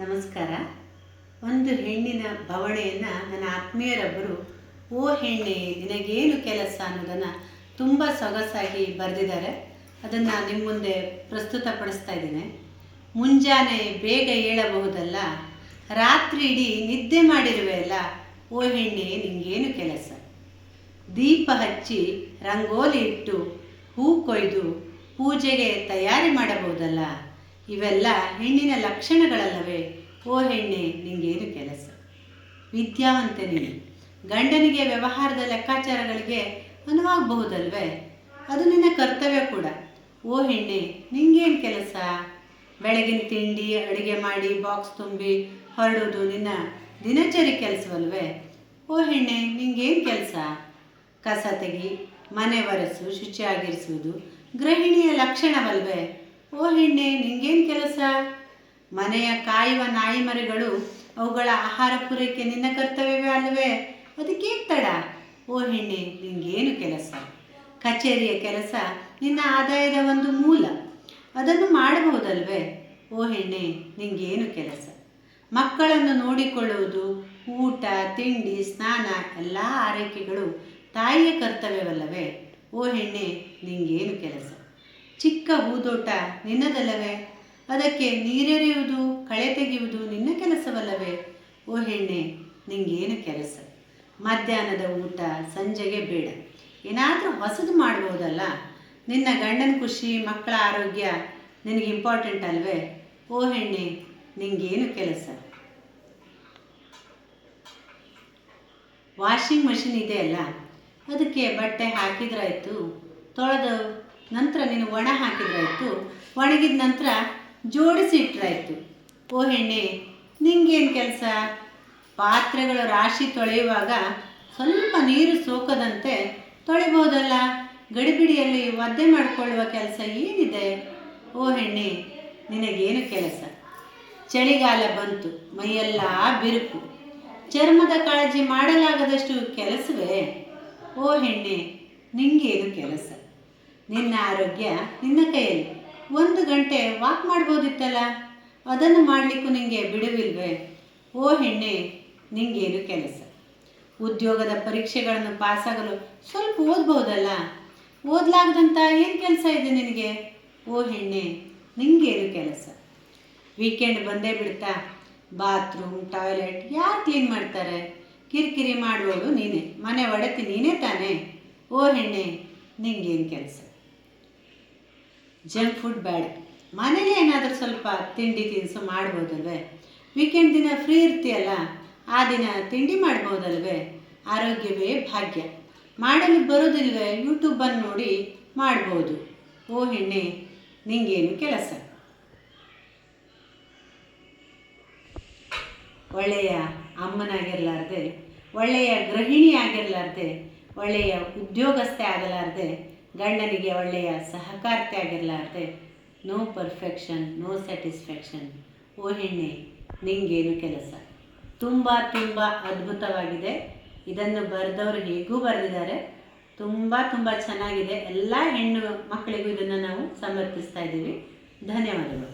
ನಮಸ್ಕಾರ. ಒಂದು ಹೆಣ್ಣಿನ ಬವಣೆಯನ್ನು ನನ್ನ ಆತ್ಮೀಯರೊಬ್ಬರು ಓ ಹೆಣ್ಣೆ ನಿನಗೇನು ಕೆಲಸ ಅನ್ನೋದನ್ನು ತುಂಬ ಸೊಗಸಾಗಿ ಬರೆದಿದ್ದಾರೆ. ಅದನ್ನು ನಿಮ್ಮ ಮುಂದೆ ಪ್ರಸ್ತುತಪಡಿಸ್ತಾ ಇದ್ದೀನಿ. ಮುಂಜಾನೆ ಬೇಗ ಏಳಬಹುದಲ್ಲ, ರಾತ್ರಿ ಇಡೀ ನಿದ್ದೆ ಮಾಡಿರುವೆಯಲ್ಲ, ಓ ಹೆಣ್ಣೆ ನಿಂಗೇನು ಕೆಲಸ? ದೀಪ ಹಚ್ಚಿ ರಂಗೋಲಿ ಇಟ್ಟು ಹೂ ಕೊಯ್ದು ಪೂಜೆಗೆ ತಯಾರಿ ಮಾಡಬಹುದಲ್ಲ, ಇವೆಲ್ಲ ಹೆಣ್ಣಿನ ಲಕ್ಷಣಗಳಲ್ಲವೇ? ಓ ಹೆಣ್ಣೆ ನಿಂಗೇನು ಕೆಲಸ? ವಿದ್ಯಾವಂತೆ ನೀನು, ಗಂಡನಿಗೆ ವ್ಯವಹಾರದ ಲೆಕ್ಕಾಚಾರಗಳಿಗೆ ಅನುವಾಗಬಹುದಲ್ವೇ? ಅದು ನಿನ್ನ ಕರ್ತವ್ಯ ಕೂಡ. ಓ ಹೆಣ್ಣೆ ನಿಂಗೇನು ಕೆಲಸ? ಬೆಳಗಿನ ತಿಂಡಿ ಅಡುಗೆ ಮಾಡಿ ಬಾಕ್ಸ್ ತುಂಬಿ ಹೊರಡೋದು ನಿನ್ನ ದಿನಚರಿ ಕೆಲಸವಲ್ವೇ? ಓ ಹೆಣ್ಣೆ ನಿಂಗೇನು ಕೆಲಸ? ಕಸ ತೆಗಿ, ಮನೆ ಒರೆಸು, ಶುಚಿಯಾಗಿರಿಸುವುದು ಗೃಹಿಣಿಯ ಲಕ್ಷಣವಲ್ವೇ? ಓ ಹೆಣ್ಣೆ ನಿಂಗೇನು ಕೆಲಸ? ಮನೆಯ ಕಾಯುವ ನಾಯಿ ಮರಿಗಳು, ಅವುಗಳ ಆಹಾರ ಪೂರೈಕೆ ನಿನ್ನ ಕರ್ತವ್ಯವೇ ಅಲ್ಲವೇ? ಅದಕ್ಕೆ ತಡ? ಓ ಹೆಣ್ಣೆ ನಿಂಗೇನು ಕೆಲಸ? ಕಚೇರಿಯ ಕೆಲಸ ನಿನ್ನ ಆದಾಯದ ಒಂದು ಮೂಲ, ಅದನ್ನು ಮಾಡಬಹುದಲ್ವೇ? ಓ ಹೆಣ್ಣೆ ನಿಂಗೇನು ಕೆಲಸ? ಮಕ್ಕಳನ್ನು ನೋಡಿಕೊಳ್ಳುವುದು, ಊಟ ತಿಂಡಿ ಸ್ನಾನ ಎಲ್ಲ ಆರೈಕೆಗಳು ತಾಯಿಯ ಕರ್ತವ್ಯವಲ್ಲವೇ? ಓ ಹೆಣ್ಣೆ ನಿಂಗೇನು ಕೆಲಸ? ಚಿಕ್ಕ ಹೂದೋಟ ನಿನ್ನದಲ್ಲವೇ? ಅದಕ್ಕೆ ನೀರೆರೆಯುವುದು ಕಳೆ ತೆಗೆಯುವುದು ನಿನ್ನ ಕೆಲಸವಲ್ಲವೇ? ಓ ಹೆಣ್ಣೆ ನಿಂಗೇನು ಕೆಲಸ? ಮಧ್ಯಾಹ್ನದ ಊಟ ಸಂಜೆಗೆ ಬೇಡ, ಏನಾದರೂ ಹೊಸದು ಮಾಡ್ಬೋದಲ್ಲ? ನಿನ್ನ ಗಂಡನ ಖುಷಿ ಮಕ್ಕಳ ಆರೋಗ್ಯ ನಿನಗೆ ಇಂಪಾರ್ಟೆಂಟ್ ಅಲ್ವೇ? ಓ ಹೆಣ್ಣೆ ನಿಂಗೇನು ಕೆಲಸ? ವಾಷಿಂಗ್ ಮಷಿನ್ ಇದೆಯಲ್ಲ, ಅದಕ್ಕೆ ಬಟ್ಟೆ ಹಾಕಿದ್ರಾಯ್ತು, ತೊಳೆದ ನಂತರ ನೀನು ಒಣ ಹಾಕಿದ್ರಾಯ್ತು, ಒಣಗಿದ ನಂತರ ಜೋಡಿಸಿ ಇಟ್ಟರಾಯ್ತು. ಓ ಹೆಣ್ಣೆ ನಿಂಗೇನು ಕೆಲಸ? ಪಾತ್ರೆಗಳ ರಾಶಿ ತೊಳೆಯುವಾಗ ಸ್ವಲ್ಪ ನೀರು ಸೋಕದಂತೆ ತೊಳಿಬೋದಲ್ಲ? ಗಡಿಬಿಡಿಯಲ್ಲಿ ಒದ್ದೆ ಮಾಡಿಕೊಳ್ಳುವ ಕೆಲಸ ಏನಿದೆ? ಓ ಹೆಣ್ಣೆ ನಿನಗೇನು ಕೆಲಸ? ಚಳಿಗಾಲ ಬಂತು, ಮೈಯೆಲ್ಲ ಬಿರುಕು, ಚರ್ಮದ ಕಾಳಜಿ ಮಾಡಲಾಗದಷ್ಟು ಕೆಲಸವೇ? ಓ ಹೆಣ್ಣೆ ನಿಂಗೇನು ಕೆಲಸ? ನಿನ್ನ ಆರೋಗ್ಯ ನಿನ್ನ ಕೈಯಲ್ಲಿ. 1 ಗಂಟೆ ವಾಕ್ ಮಾಡ್ಬೋದಿತ್ತಲ್ಲ, ಅದನ್ನು ಮಾಡಲಿಕ್ಕೂ ನಿನಗೆ ಬಿಡುವಿಲ್ವೇ? ಓ ಹೆಣ್ಣೆ ನಿಂಗೇನು ಕೆಲಸ? ಉದ್ಯೋಗದ ಪರೀಕ್ಷೆಗಳನ್ನು ಪಾಸಾಗಲು ಸ್ವಲ್ಪ ಓದ್ಬೋದಲ್ಲ? ಓದಲಾಗದಂಥ ಏನು ಕೆಲಸ ಇದೆ ನಿನಗೆ? ಓ ಹೆಣ್ಣೆ ನಿಂಗೇನು ಕೆಲಸ? ವೀಕೆಂಡ್ ಬಂದೇ ಬಿಡ್ತಾ, ಬಾತ್ರೂಮ್ ಟಾಯ್ಲೆಟ್ ಯಾರು ಕ್ಲೀನ್ ಮಾಡ್ತಾರೆ? ಕಿರಿಕಿರಿ ಮಾಡುವವಳು ನೀನೇ, ಮನೆ ಒಡತಿ ನೀನೇ ತಾನೇ? ಓ ಹೆಣ್ಣೆ ನಿಂಗೇನು ಕೆಲಸ? ಜಂಕ್ ಫುಡ್ ಬೇಡ, ಮನೇಲಿ ಏನಾದರೂ ಸ್ವಲ್ಪ ತಿಂಡಿ ತಿನಿಸು ಮಾಡ್ಬೋದಲ್ವೇ? ವೀಕೆಂಡ್ ದಿನ ಫ್ರೀ ಇರ್ತೀಯಲ್ಲ, ಆ ದಿನ ತಿಂಡಿ ಮಾಡ್ಬೋದಲ್ವೇ? ಆರೋಗ್ಯವೇ ಭಾಗ್ಯ, ಮಾಡಲು ಬರೋದಿಲ್ವೇ? ಯೂಟ್ಯೂಬನ್ನು ನೋಡಿ ಮಾಡ್ಬೋದು. ಓ ಹೆಣ್ಣೆ ನಿಂಗೇನು ಕೆಲಸ? ಒಳ್ಳೆಯ ಅಮ್ಮನಾಗಿರಲಾರ್ದೆ, ಒಳ್ಳೆಯ ಗೃಹಿಣಿ ಆಗಿರಲಾರ್ದೆ, ಒಳ್ಳೆಯ ಉದ್ಯೋಗಸ್ಥೆ ಆಗಲಾರ್ದೆ, ಗಂಡನಿಗೆ ಒಳ್ಳೆಯ ಸಹಕಾರ್ತಿ ಆಗಿರಲಾರ್ದೆ, ನೋ ಪರ್ಫೆಕ್ಷನ್ ನೋ ಸ್ಯಾಟಿಸ್ಫ್ಯಾಕ್ಷನ್. ಓ ಹೆಣ್ಣೆ ನಿಂಗೇನು ಕೆಲಸ? ತುಂಬ ತುಂಬ ಅದ್ಭುತವಾಗಿದೆ. ಇದನ್ನು ಬರೆದವರು ಹೇಗೂ ಬರೆದಿದ್ದಾರೆ, ತುಂಬ ತುಂಬ ಚೆನ್ನಾಗಿದೆ. ಎಲ್ಲ ಹೆಣ್ಣು ಮಕ್ಕಳಿಗೂ ಇದನ್ನು ನಾವು ಸಮರ್ಪಿಸ್ತಾ ಇದ್ದೀವಿ. ಧನ್ಯವಾದಗಳು.